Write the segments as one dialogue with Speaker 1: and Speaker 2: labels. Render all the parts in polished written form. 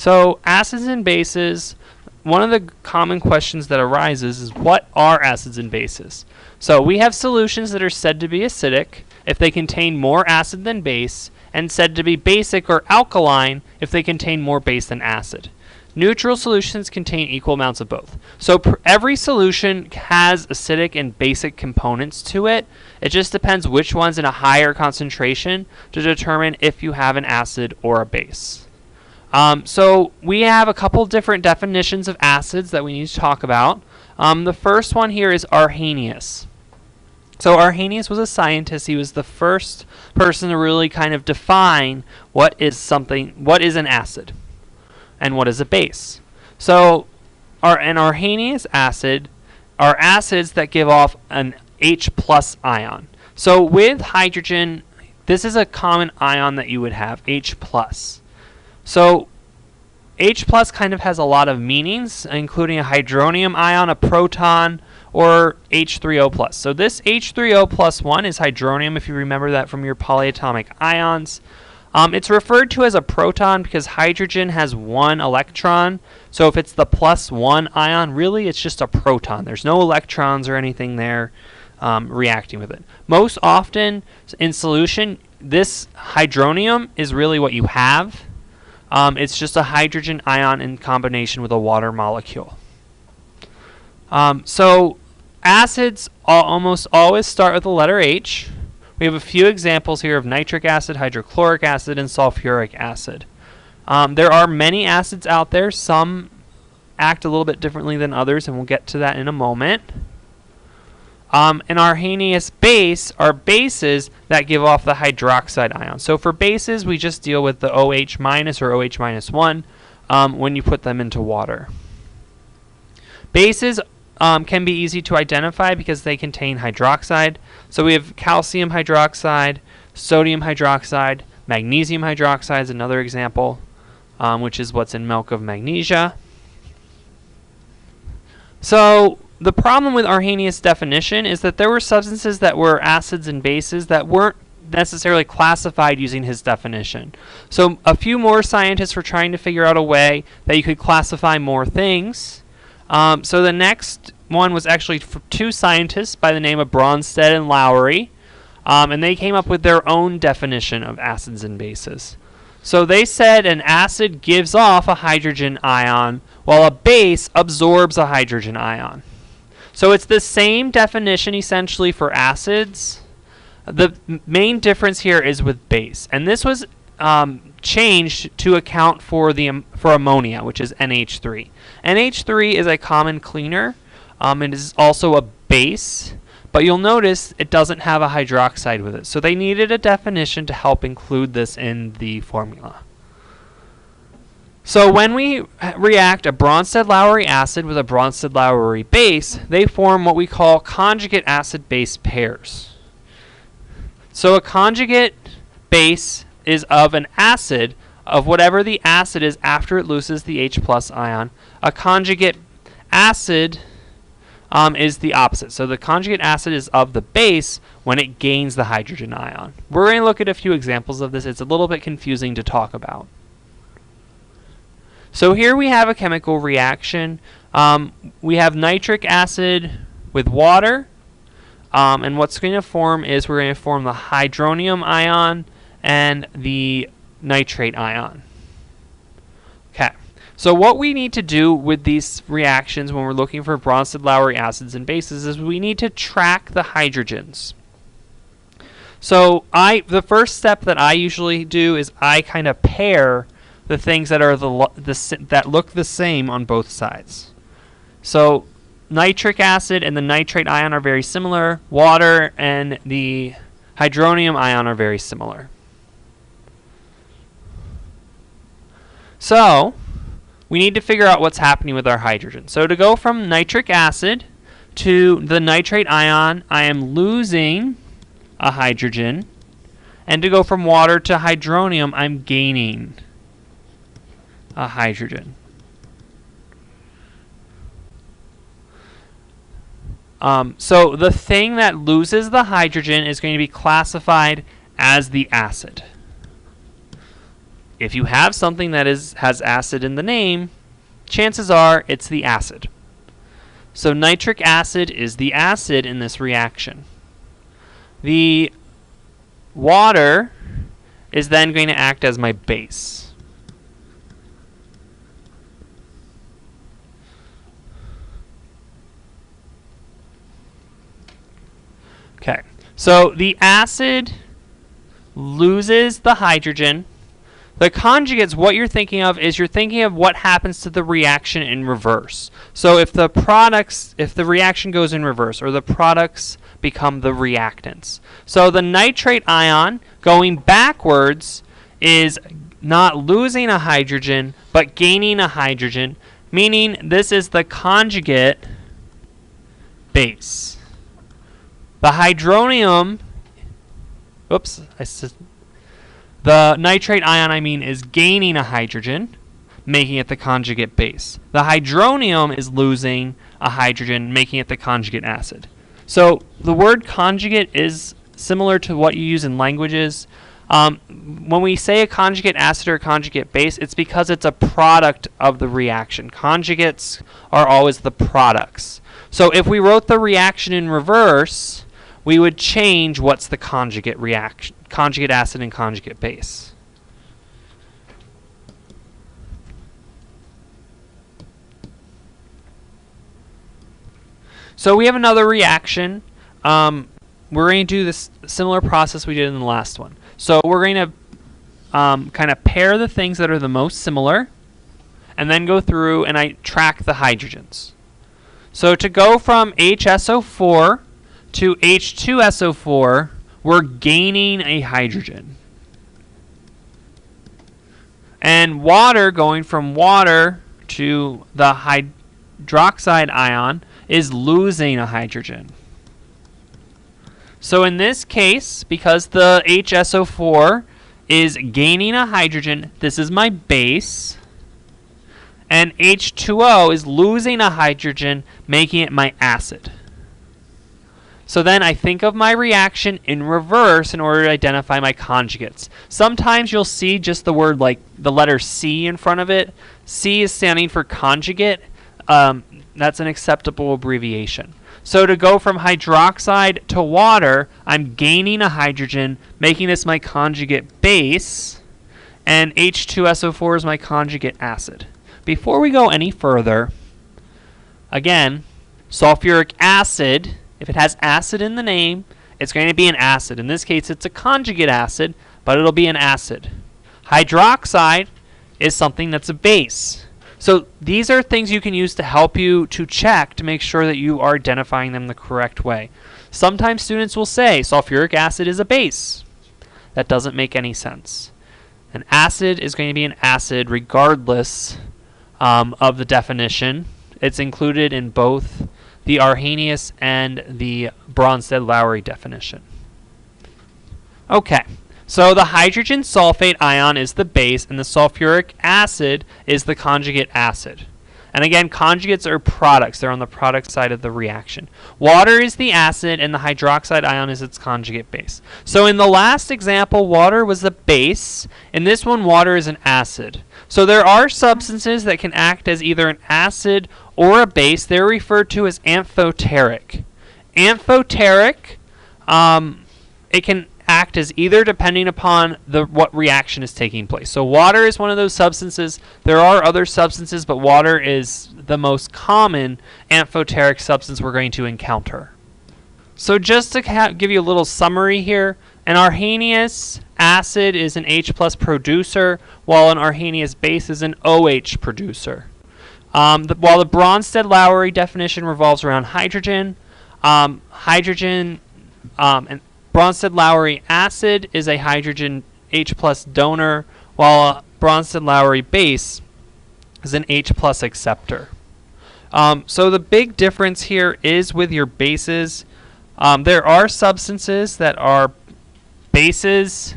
Speaker 1: So acids and bases, one of the common questions that arises is what are acids and bases? So we have solutions that are said to be acidic if they contain more acid than base, and said to be basic or alkaline if they contain more base than acid. Neutral solutions contain equal amounts of both. So every solution has acidic and basic components to it. It just depends which one's in a higher concentration to determine if you have an acid or a base. So we have a couple different definitions of acids that we need to talk about. The first one here is Arrhenius. So Arrhenius was a scientist. He was the first person to really kind of define what is an acid and what is a base. So an Arrhenius acid are acids that give off an H+ ion. So with hydrogen, this is a common ion that you would have, H+. So H+ kind of has a lot of meanings, including a hydronium ion, a proton, or H3O+. So this H3O+1 is hydronium, if you remember that from your polyatomic ions. It's referred to as a proton because hydrogen has one electron. So if it's the +1 ion, really it's just a proton. There's no electrons or anything there reacting with it. Most often in solution, this hydronium is really what you have. It's just a hydrogen ion in combination with a water molecule. So acids almost always start with the letter H. We have a few examples here of nitric acid, hydrochloric acid, and sulfuric acid. There are many acids out there. Some act a little bit differently than others, and we'll get to that in a moment. An Arrhenius base are bases that give off the hydroxide ion. So for bases, we just deal with the OH- or OH-1 when you put them into water. Bases can be easy to identify because they contain hydroxide. So we have calcium hydroxide, sodium hydroxide, magnesium hydroxide is another example, which is what's in milk of magnesia. So the problem with Arrhenius definition is that there were substances that were acids and bases that weren't necessarily classified using his definition. So a few more scientists were trying to figure out a way that you could classify more things. So the next one was actually two scientists by the name of Bronsted-Lowery, and they came up with their own definition of acids and bases. So they said an acid gives off a hydrogen ion while a base absorbs a hydrogen ion. So it's the same definition essentially for acids. The main difference here is with base, and this was changed to account for ammonia, which is NH3. NH3 is a common cleaner. It is also a base, but you'll notice it doesn't have a hydroxide with it. So they needed a definition to help include this in the formula. So when we react a Bronsted-Lowery acid with a Bronsted-Lowery base, they form what we call conjugate acid-base pairs. So a conjugate base is of an acid of whatever the acid is after it loses the H+ ion. A conjugate acid is the opposite. So the conjugate acid is of the base when it gains the hydrogen ion. We're going to look at a few examples of this. It's a little bit confusing to talk about. So here we have a chemical reaction. We have nitric acid with water, and what's going to form is we're going to form the hydronium ion and the nitrate ion. Okay. So what we need to do with these reactions when we're looking for Bronsted-Lowery acids and bases is we need to track the hydrogens. So the first step that I usually do is I kind of pair the things that are that look the same on both sides. So nitric acid and the nitrate ion are very similar. Water and the hydronium ion are very similar. So we need to figure out what's happening with our hydrogen. So to go from nitric acid to the nitrate ion, I am losing a hydrogen. And to go from water to hydronium, I'm gaining a hydrogen. So the thing that loses the hydrogen is going to be classified as the acid. if you have something that has acid in the name, chances are it's the acid. So nitric acid is the acid in this reaction. The water is then going to act as my base. Okay, so the acid loses the hydrogen. The conjugates, what you're thinking of is you're thinking of what happens to the reaction in reverse. So if the reaction goes in reverse, or the products become the reactants. So the nitrate ion going backwards is not losing a hydrogen, but gaining a hydrogen, meaning this is the conjugate base. The hydronium, the nitrate ion, is gaining a hydrogen, making it the conjugate base. The hydronium is losing a hydrogen, making it the conjugate acid. So the word conjugate is similar to what you use in languages. When we say a conjugate acid or a conjugate base, it's because it's a product of the reaction. Conjugates are always the products. So if we wrote the reaction in reverse, we would change what's the conjugate reaction, conjugate acid and conjugate base. So we have another reaction. We're going to do this similar process we did in the last one. So we're going to kind of pair the things that are the most similar, and then go through and I track the hydrogens. So to go from HSO4 to H2SO4, we're gaining a hydrogen. And water, going from water to the hydroxide ion, is losing a hydrogen. So in this case, because the HSO4 is gaining a hydrogen, this is my base, and H2O is losing a hydrogen, making it my acid. So then I think of my reaction in reverse in order to identify my conjugates. Sometimes you'll see just the word like the letter C in front of it. C is standing for conjugate. That's an acceptable abbreviation. So to go from hydroxide to water, I'm gaining a hydrogen, making this my conjugate base, and H2SO4 is my conjugate acid. Before we go any further, again, sulfuric acid, if it has acid in the name, it's going to be an acid. In this case, it's a conjugate acid, but it'll be an acid. Hydroxide is something that's a base. So these are things you can use to help you to check to make sure that you are identifying them the correct way. Sometimes students will say sulfuric acid is a base. That doesn't make any sense. An acid is going to be an acid regardless of the definition. It's included in both the Arrhenius and the Bronsted-Lowery definition. Okay, so the hydrogen sulfate ion is the base, and the sulfuric acid is the conjugate acid. And again, conjugates are products. They're on the product side of the reaction. Water is the acid, and the hydroxide ion is its conjugate base. So in the last example, water was the base. In this one, water is an acid. So there are substances that can act as either an acid or a base. They're referred to as amphoteric. Amphoteric, it can act as either depending upon what reaction is taking place. So water is one of those substances. There are other substances, but water is the most common amphoteric substance we're going to encounter. So just to give you a little summary here, an Arrhenius acid is an H+ producer, while an Arrhenius base is an OH producer. While the Bronsted-Lowery definition revolves around hydrogen, and Bronsted-Lowery acid is a hydrogen H+ donor, while a Bronsted-Lowery base is an H+ acceptor. So the big difference here is with your bases. There are substances that are bases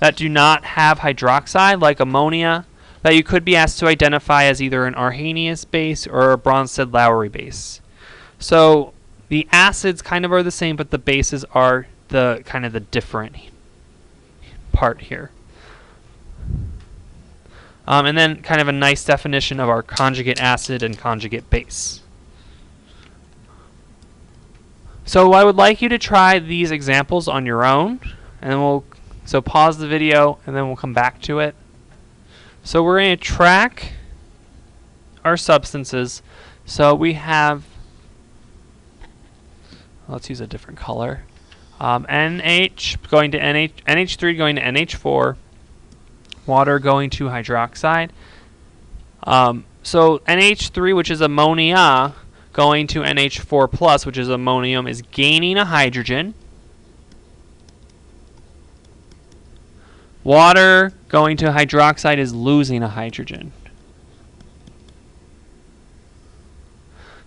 Speaker 1: that do not have hydroxide, like ammonia, that you could be asked to identify as either an Arrhenius base or a Bronsted-Lowery base. So the acids kind of are the same, but the bases are the kind of the different part here. And then kind of a nice definition of our conjugate acid and conjugate base. So I would like you to try these examples on your own, and then so pause the video and then we'll come back to it. So we're going to track our substances. So we have, let's use a different color. NH going to NH3 going to NH4, water going to hydroxide. So NH3, which is ammonia, going to NH4 plus, which is ammonium, is gaining a hydrogen. Water going to hydroxide is losing a hydrogen.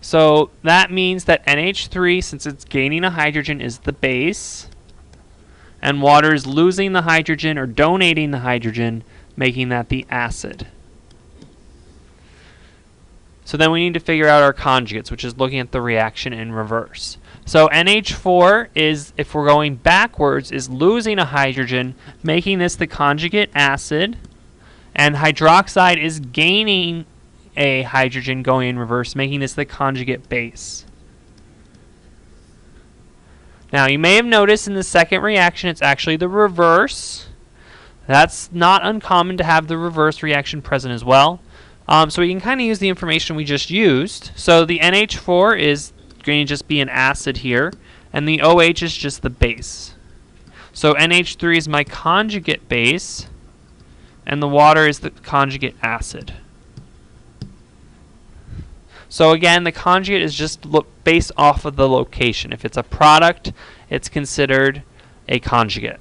Speaker 1: So that means that NH3, since it's gaining a hydrogen, is the base, and water is losing the hydrogen or donating the hydrogen, making that the acid. So then we need to figure out our conjugates, which is looking at the reaction in reverse. So NH4 is, if we're going backwards, is losing a hydrogen, making this the conjugate acid, and hydroxide is gaining a hydrogen going in reverse, making this the conjugate base. Now you may have noticed in the second reaction it's actually the reverse. That's not uncommon to have the reverse reaction present as well. So we can kind of use the information we just used. So the NH4 is going to just be an acid here, and the OH is just the base. So NH3 is my conjugate base, and the water is the conjugate acid. So again, the conjugate is just based off of the location. If it's a product, it's considered a conjugate.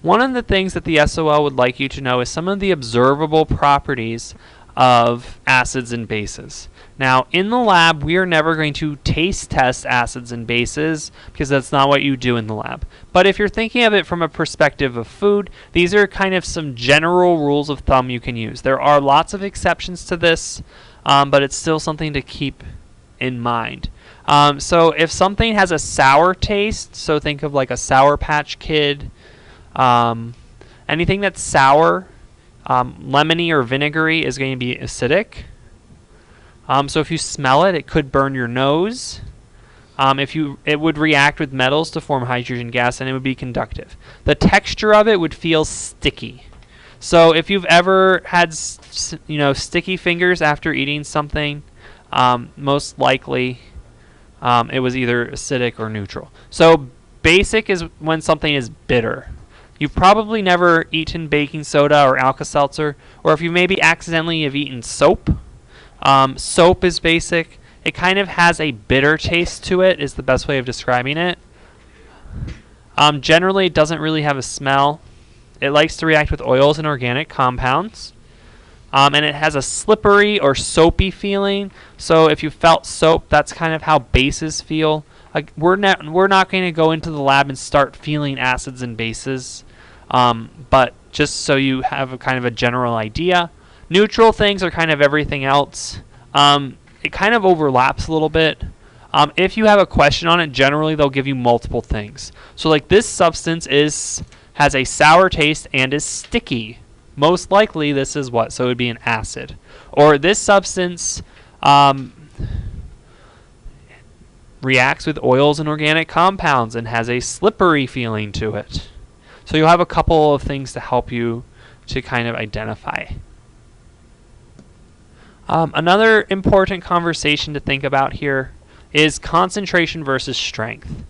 Speaker 1: One of the things that the SOL would like you to know is some of the observable properties of acids and bases. Now, in the lab, we are never going to taste test acids and bases because that's not what you do in the lab. But if you're thinking of it from a perspective of food, these are kind of some general rules of thumb you can use. There are lots of exceptions to this, but it's still something to keep in mind. So if something has a sour taste, so think of like a Sour Patch Kid, anything that's sour, lemony or vinegary is going to be acidic. So if you smell it, it could burn your nose. It would react with metals to form hydrogen gas, and it would be conductive. The texture of it would feel sticky. So if you've ever had sticky fingers after eating something, most likely it was either acidic or neutral. So basic is when something is bitter. You've probably never eaten baking soda or Alka-Seltzer, or if you maybe accidentally have eaten soap. Soap is basic. It kind of has a bitter taste to it, is the best way of describing it. Generally, it doesn't really have a smell. It likes to react with oils and organic compounds. And it has a slippery or soapy feeling. So if you felt soap, that's kind of how bases feel. We're not going to go into the lab and start feeling acids and bases, but just so you have a kind of a general idea. Neutral things are kind of everything else. It kind of overlaps a little bit. If you have a question on it, generally they'll give you multiple things. So like this substance has a sour taste and is sticky. Most likely this is what? So it would be an acid. Or this substance reacts with oils and organic compounds and has a slippery feeling to it. So you'll have a couple of things to help you to kind of identify. Another important conversation to think about here is concentration versus strength.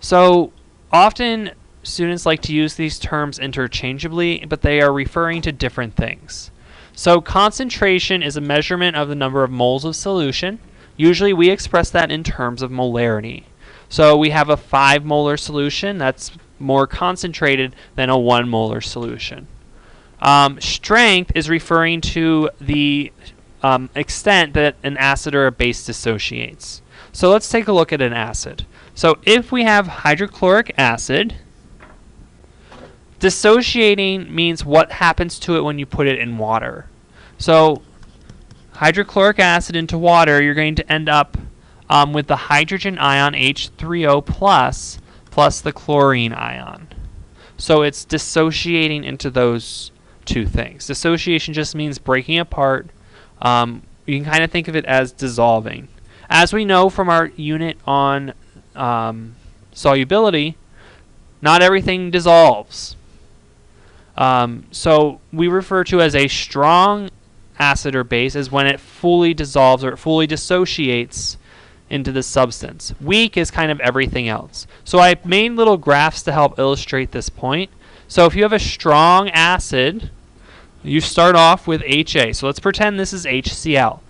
Speaker 1: So often students like to use these terms interchangeably, but they are referring to different things. So concentration is a measurement of the number of moles of solution. Usually we express that in terms of molarity. So we have a 5 molar solution that's more concentrated than a 1 molar solution. Strength is referring to the extent that an acid or a base dissociates. So let's take a look at an acid. So if we have hydrochloric acid, dissociating means what happens to it when you put it in water. So hydrochloric acid into water, you're going to end up with the hydrogen ion H3O plus the chlorine ion. So it's dissociating into those two things. Dissociation just means breaking apart. You can kind of think of it as dissolving. As we know from our unit on solubility, not everything dissolves. So we refer to as a strong acid or base as when it fully dissolves or it fully dissociates into the substance. Weak is kind of everything else. So I made little graphs to help illustrate this point. So if you have a strong acid, you start off with HA. So let's pretend this is HCl.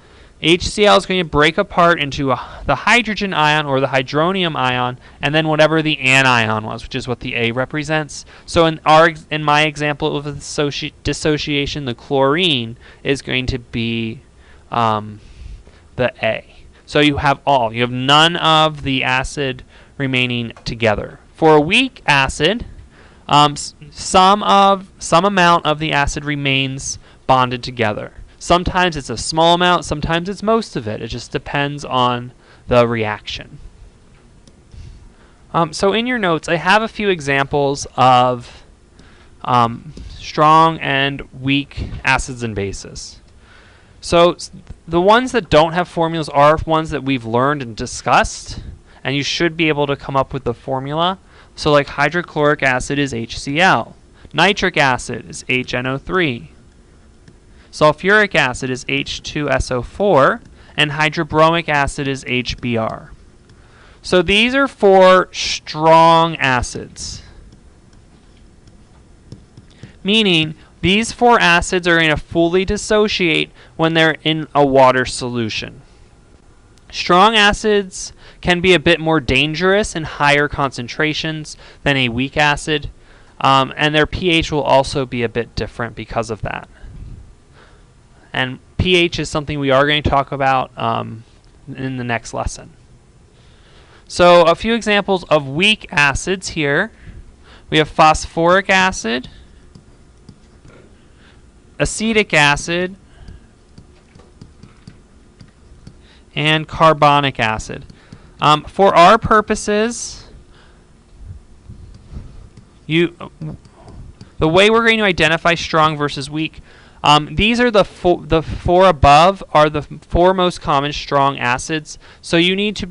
Speaker 1: HCl is going to break apart into the hydrogen ion or the hydronium ion, and then whatever the anion was, which is what the A represents. So in my example of dissociation, the chlorine is going to be the A. So you have none of the acid remaining together. For a weak acid, some amount of the acid remains bonded together. Sometimes it's a small amount, sometimes it's most of it. It just depends on the reaction. So in your notes, I have a few examples of strong and weak acids and bases. So the ones that don't have formulas are ones that we've learned and discussed, and you should be able to come up with the formula. So like hydrochloric acid is HCl, nitric acid is HNO3, sulfuric acid is H2SO4, and hydrobromic acid is HBr. So these are 4 strong acids, meaning these 4 acids are going to fully dissociate when they're in a water solution. Strong acids can be a bit more dangerous in higher concentrations than a weak acid, and their pH will also be a bit different because of that. And pH is something we are going to talk about in the next lesson. So a few examples of weak acids here. We have phosphoric acid, acetic acid, and carbonic acid. For our purposes, the way we're going to identify strong versus weak, these are the 4 above are the 4 most common strong acids. So you need to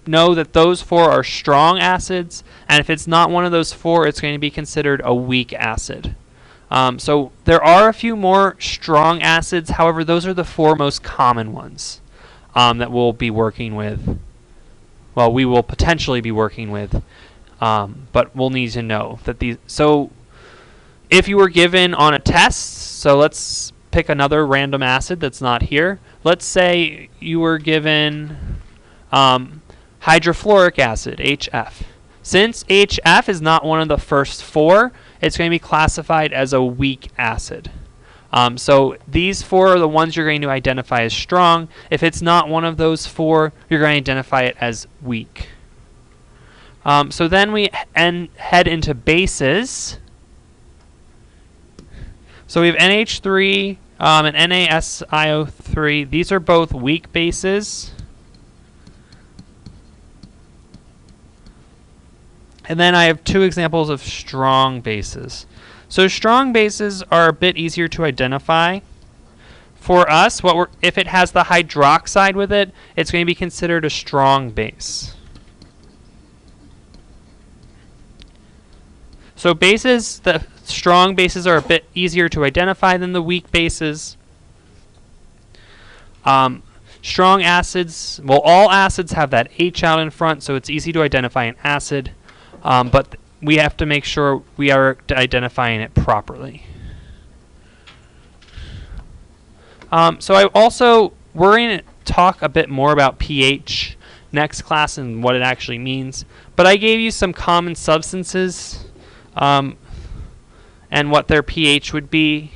Speaker 1: know that those 4 are strong acids, and if it's not one of those 4, it's going to be considered a weak acid. So there are a few more strong acids. However, those are the 4 most common ones that we'll be working with. Well, we will potentially be working with, but we'll need to know that these. So if you were given on a test, so let's pick another random acid that's not here. Let's say you were given hydrofluoric acid, HF. Since HF is not one of the first 4, it's going to be classified as a weak acid. So these 4 are the ones you're going to identify as strong. If it's not one of those 4, you're going to identify it as weak. So then we head into bases. So we have NH3 and NaSiO3. These are both weak bases. And then I have 2 examples of strong bases. So strong bases are a bit easier to identify. For us, if it has the hydroxide with it, it's going to be considered a strong base. So bases, the strong bases are a bit easier to identify than the weak bases. Strong acids, well, all acids have that H out in front, so it's easy to identify an acid, but we have to make sure we are identifying it properly. So we're going to talk a bit more about pH next class and what it actually means, but I gave you some common substances and what their pH would be.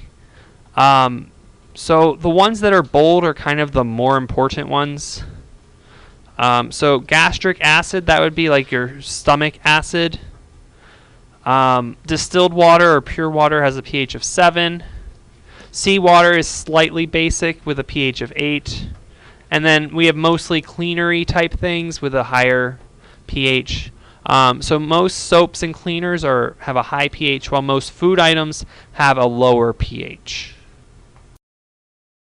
Speaker 1: So the ones that are bold are kind of the more important ones. So gastric acid, that would be like your stomach acid. Distilled water or pure water has a pH of 7. Seawater is slightly basic with a pH of 8. And then we have mostly cleanery type things with a higher pH. So most soaps and cleaners have a high pH, while most food items have a lower pH.